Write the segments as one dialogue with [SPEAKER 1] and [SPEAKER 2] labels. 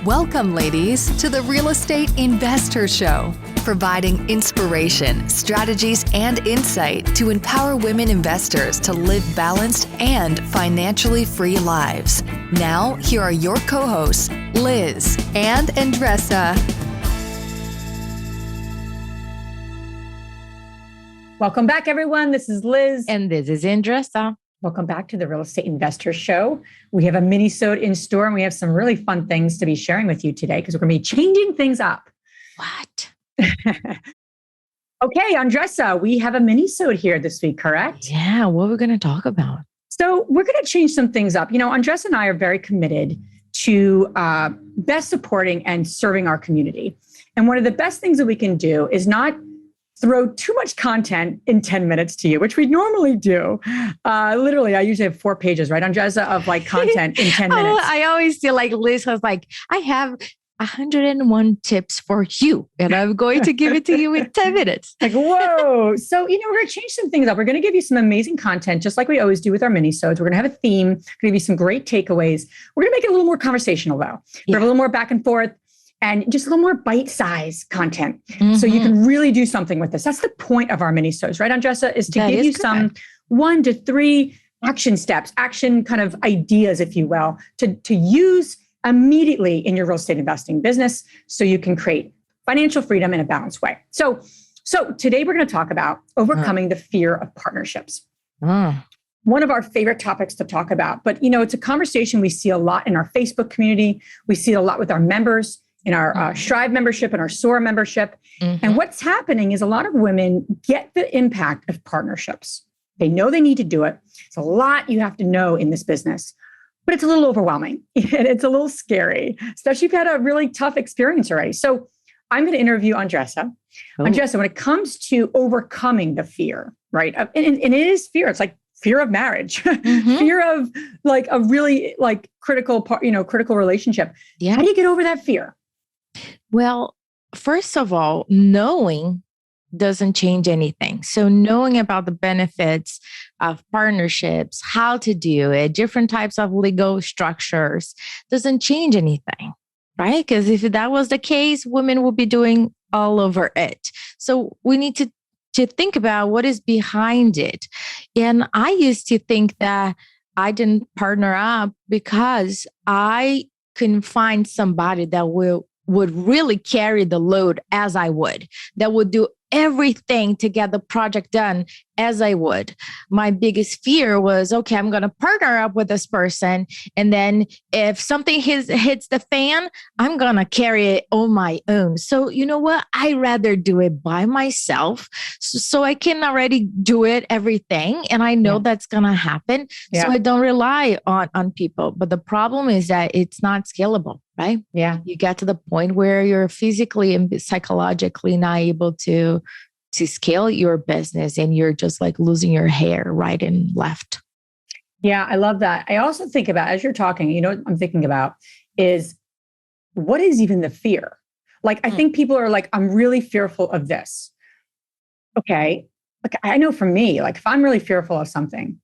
[SPEAKER 1] Welcome, ladies, to the Real Estate Investor Show, providing inspiration, strategies, and insight to empower women investors to live balanced and financially free lives. Now, here are your co-hosts, Liz and Andresa.
[SPEAKER 2] Welcome back, everyone. This is Liz.
[SPEAKER 3] And this is Andresa.
[SPEAKER 2] Welcome back to the Real Estate Investor Show. We have a mini-sode in store, and we have some really fun things to be sharing with you today because we're going to be changing things up.
[SPEAKER 3] What?
[SPEAKER 2] Okay, Andresa, we have a mini-sode here this week, correct?
[SPEAKER 3] Yeah, what are we going to talk about?
[SPEAKER 2] So we're going to change some things up. You know, Andresa and I are very committed to best supporting and serving our community. And one of the best things that we can do is not throw too much content in 10 minutes to you, which we normally do. Literally, I usually have 4 pages, right, Andresa, of like content in 10 minutes.
[SPEAKER 3] I always feel like Liz was like, I have 101 tips for you, and I'm going to give it to you in 10 minutes.
[SPEAKER 2] Like, whoa. So, you know, we're going to change some things up. We're going to give you some amazing content, just like we always do with our mini-sodes. We're going to have a theme. We're going to give you some great takeaways. We're going to make it a little more conversational, though. We're a little more back and forth. And just a little more bite-sized content. Mm-hmm. So you can really do something with this. That's the point of our mini-sodes, right, Andresa, is to give you some 1 to 3 action steps, action kind of ideas, if you will, to use immediately in your real estate investing business so you can create financial freedom in a balanced way. So today we're going to talk about overcoming the fear of partnerships. One of our favorite topics to talk about. But, you know, it's a conversation we see a lot in our Facebook community. We see it a lot with our members, in our Strive membership and our SOAR membership. Mm-hmm. And what's happening is a lot of women get the impact of partnerships. They know they need to do it. It's a lot you have to know in this business, but it's a little overwhelming and it's a little scary, especially if you've had a really tough experience already. So I'm going to interview Andresa. Andresa, when it comes to overcoming the fear, right? And it is fear. It's like fear of marriage, fear of like a really like critical relationship. Yeah. How do you get over that fear?
[SPEAKER 3] Well, first of all, knowing doesn't change anything. So knowing about the benefits of partnerships, how to do it, different types of legal structures doesn't change anything, right? Because if that was the case, women would be doing all over it. So we need to think about what is behind it. And I used to think that I didn't partner up because I couldn't find somebody that would really carry the load as I would, that would do everything to get the project done as I would. My biggest fear was, okay, I'm going to partner up with this person. And then if something hits the fan, I'm going to carry it on my own. So you know what? I'd rather do it by myself so I can already do it, everything. And I know that's going to happen. So I don't rely on people. But the problem is that it's not scalable, right? Yeah. You get to the point where you're physically and psychologically not able to scale your business and you're just like losing your hair right and left.
[SPEAKER 2] Yeah, I love that. I also think about, as you're talking, you know, what I'm thinking about is what is even the fear? Like, I think people are like, I'm really fearful of this. Okay. Like, I know for me, like if I'm really fearful of something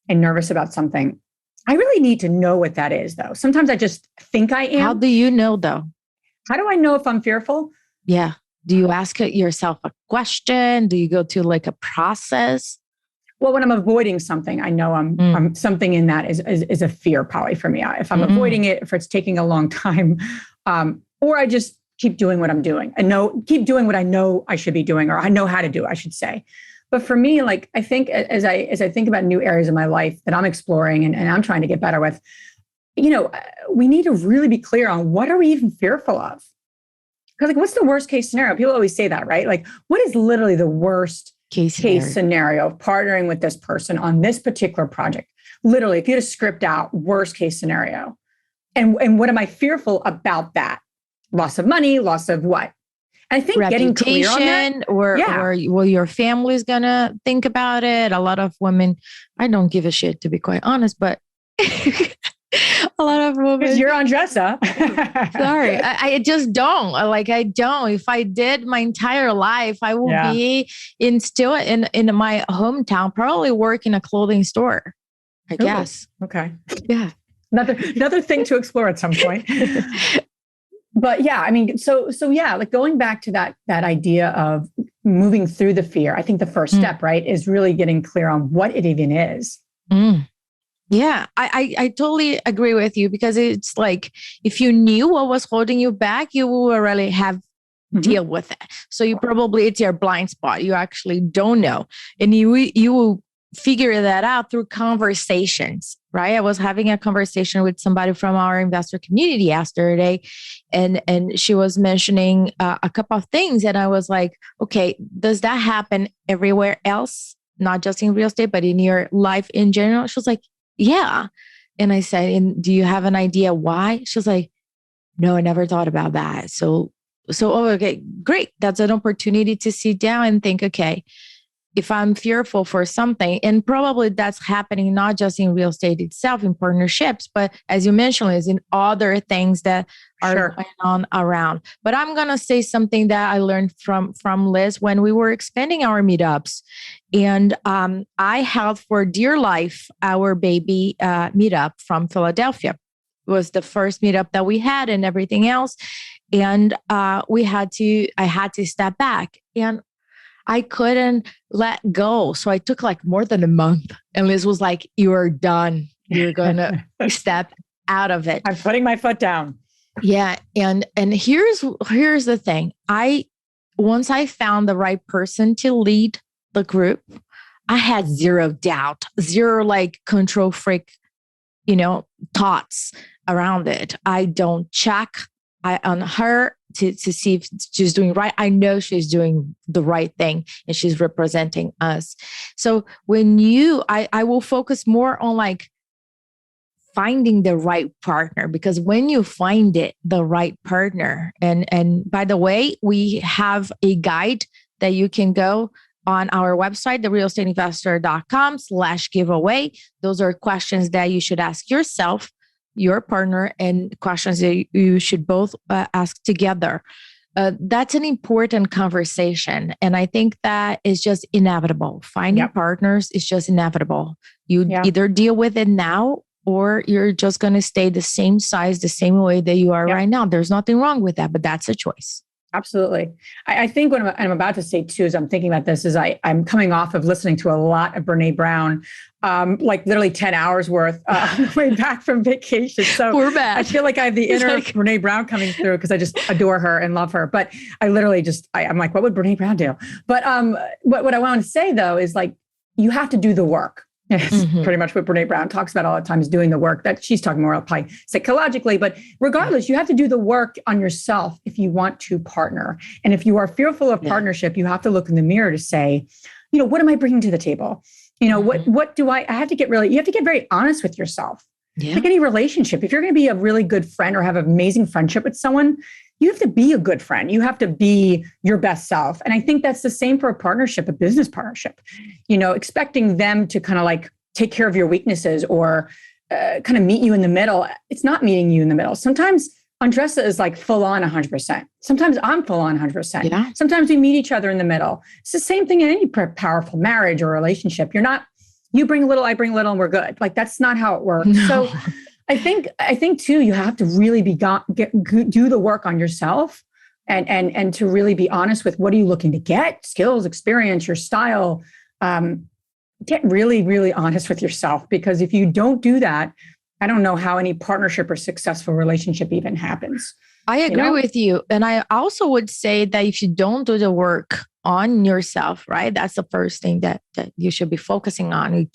[SPEAKER 2] and nervous about something, I really need to know what that is though. Sometimes I just think I am.
[SPEAKER 3] How do you know though?
[SPEAKER 2] How do I know if I'm fearful?
[SPEAKER 3] Yeah. Do you ask yourself a question? Do you go to like a process?
[SPEAKER 2] Well, when I'm avoiding something, I know I'm something in that is a fear probably for me. If I'm avoiding it, if it's taking a long time, or I just keep doing what I'm doing. Keep doing what I know I should be doing, or I know how to do, I should say. But for me, like, I think as I think about new areas of my life that I'm exploring and I'm trying to get better with, you know, we need to really be clear on what are we even fearful of? Because like, what's the worst case scenario? People always say that, right? Like, what is literally the worst case scenario of partnering with this person on this particular project? Literally, if you had to script out worst case scenario, and what am I fearful about that? Loss of money, loss of what? I think getting clear on that,
[SPEAKER 3] or your family's gonna think about it. A lot of women, I don't give a shit to be quite honest, but a lot of women.
[SPEAKER 2] Because you're Andresa.
[SPEAKER 3] Sorry, I just don't. I don't. If I did my entire life, I will be still in my hometown, probably work in a clothing store, I guess.
[SPEAKER 2] Okay.
[SPEAKER 3] Yeah.
[SPEAKER 2] Another thing to explore at some point. But yeah, I mean, so yeah, like going back to that idea of moving through the fear, I think the first step, right, is really getting clear on what it even is.
[SPEAKER 3] Yeah, I totally agree with you, because it's like, if you knew what was holding you back, you will already have deal with it. So you probably, it's your blind spot. You actually don't know. And you will figure that out through conversations, right? I was having a conversation with somebody from our investor community yesterday, and she was mentioning a couple of things. And I was like, okay, does that happen everywhere else? Not just in real estate, but in your life in general? She was like, yeah. And I said, and do you have an idea why? She was like, no, I never thought about that. So, okay, great. That's an opportunity to sit down and think, okay, if I'm fearful for something, and probably that's happening not just in real estate itself, in partnerships, but as you mentioned, is in other things that are going on around. But I'm going to say something that I learned from Liz when we were expanding our meetups. And I held for dear life our baby meetup from Philadelphia. It was the first meetup that we had and everything else. And I had to step back, and I couldn't let go. So I took like more than a month. And Liz was like, you are done. You're going to step out of it.
[SPEAKER 2] I'm putting my foot down.
[SPEAKER 3] Yeah. And here's the thing. Once I found the right person to lead the group, I had zero doubt, zero like control freak, thoughts around it. I don't check on her to see if she's doing right. I know she's doing the right thing and she's representing us. So when I will focus more on like finding the right partner, because when you find the right partner, and by the way, we have a guide that you can go on our website, therealestateinvestor.com/giveaway. Those are questions that you should ask yourself, your partner, and questions that you should both ask together. That's an important conversation. And I think that is just inevitable. Finding partners is just inevitable. You either deal with it now, or you're just going to stay the same size, the same way that you are right now. There's nothing wrong with that, but that's a choice.
[SPEAKER 2] Absolutely. I think what I'm about to say too, as I'm thinking about this, is I'm coming off of listening to a lot of Brene Brown, like literally 10 hours worth way back from vacation. So
[SPEAKER 3] we're back.
[SPEAKER 2] I feel like I have the inner Brene Brown coming through, because I just adore her and love her. But I literally I'm like, what would Brene Brown do? But what I want to say though is like, you have to do the work. It's pretty much what Brene Brown talks about all the time, is doing the work. That she's talking more probably psychologically, but regardless, you have to do the work on yourself if you want to partner. And if you are fearful of partnership, you have to look in the mirror to say, what am I bringing to the table? What do I have to get you have to get very honest with yourself. Like any relationship, if you're going to be a really good friend or have an amazing friendship with someone, you have to be a good friend. You have to be your best self. And I think that's the same for a partnership, a business partnership, expecting them to kind of like take care of your weaknesses or kind of meet you in the middle. It's not meeting you in the middle. Sometimes Andresa is like full on 100%. Sometimes I'm full on 100%. Yeah. Sometimes we meet each other in the middle. It's the same thing in any powerful marriage or relationship. You bring a little, I bring a little, and we're good. Like, that's not how it works. No. So I think too, you have to really do the work on yourself and to really be honest with what are you looking to get, skills, experience, your style. Get really, really honest with yourself, because if you don't do that, I don't know how any partnership or successful relationship even happens.
[SPEAKER 3] I agree with you. And I also would say that if you don't do the work on yourself, right, that's the first thing that you should be focusing on. You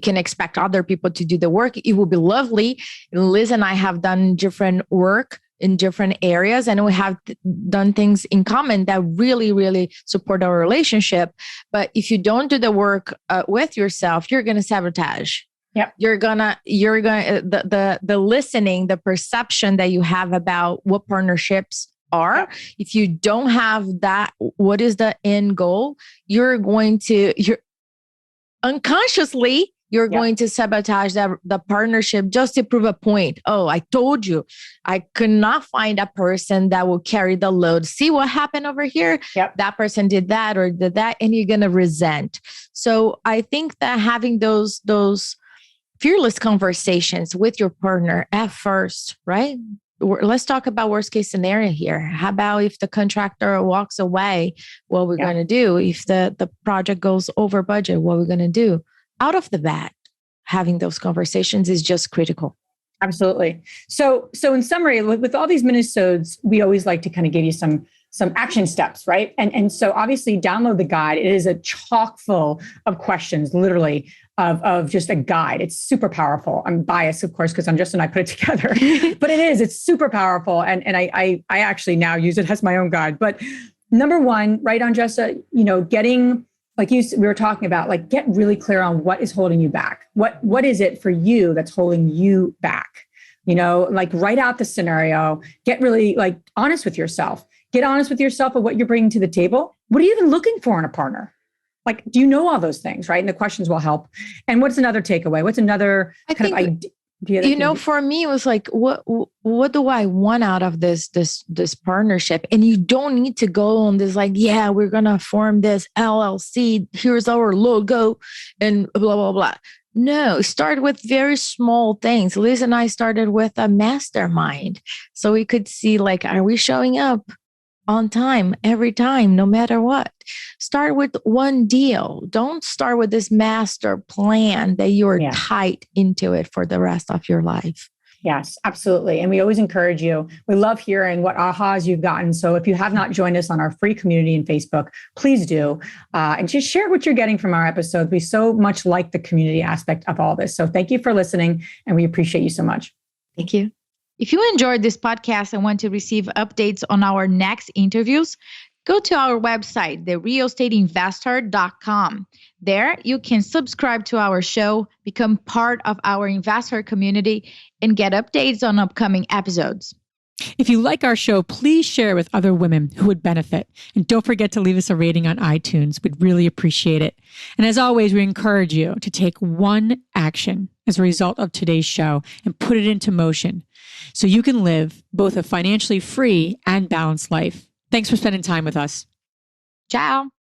[SPEAKER 3] can expect other people to do the work. It will be lovely. Liz and I have done different work in different areas, and we have done things in common that really, really support our relationship. But if you don't do the work with yourself, you're going to sabotage.
[SPEAKER 2] Yep.
[SPEAKER 3] You're gonna the listening, the perception that you have about what partnerships are. Yep. If you don't have that, what is the end goal? You're unconsciously going to sabotage the partnership just to prove a point. Oh, I told you, I could not find a person that will carry the load. See what happened over here? Yep. That person did that or did that, and you're gonna resent. So I think that having those fearless conversations with your partner at first, right? let's talk about worst case scenario here. How about if the contractor walks away, what we're going to do? If the project goes over budget, what we're going to do? Out of the bat, having those conversations is just critical.
[SPEAKER 2] Absolutely. So in summary, with all these minisodes, we always like to kind of give you some action steps, right? And so obviously download the guide. It is a chock full of questions, literally, of just a guide. It's super powerful. I'm biased, of course, because Andresa and I put it together, but it's super powerful. And I actually now use it as my own guide. But number one, right, Andresa, getting, like we were talking about, like, get really clear on what is holding you back. What is it for you that's holding you back? Like, write out the scenario, get really like honest with yourself. Get honest with yourself of what you're bringing to the table. What are you even looking for in a partner? Like, do you know all those things, right? And the questions will help. And what's another takeaway? What's another kind of idea?
[SPEAKER 3] For me, it was like, what do I want out of this partnership? And you don't need to go on this like, yeah, we're going to form this LLC. Here's our logo and blah, blah, blah. No, start with very small things. Liz and I started with a mastermind. So we could see, like, are we showing up on time every time, no matter what? Start with one deal. Don't start with this master plan that you're tied into it for the rest of your life.
[SPEAKER 2] Yes, absolutely. And we always encourage you. We love hearing what ahas you've gotten. So if you have not joined us on our free community in Facebook, please do. And just share what you're getting from our episodes. We so much like the community aspect of all this. So thank you for listening, and we appreciate you so much.
[SPEAKER 3] Thank you.
[SPEAKER 4] If you enjoyed this podcast and want to receive updates on our next interviews, go to our website, therealestateinvestor.com. There, you can subscribe to our show, become part of our investor community, and get updates on upcoming episodes.
[SPEAKER 5] If you like our show, please share with other women who would benefit. And don't forget to leave us a rating on iTunes. We'd really appreciate it. And as always, we encourage you to take one action as a result of today's show and put it into motion so you can live both a financially free and balanced life. Thanks for spending time with us.
[SPEAKER 4] Ciao.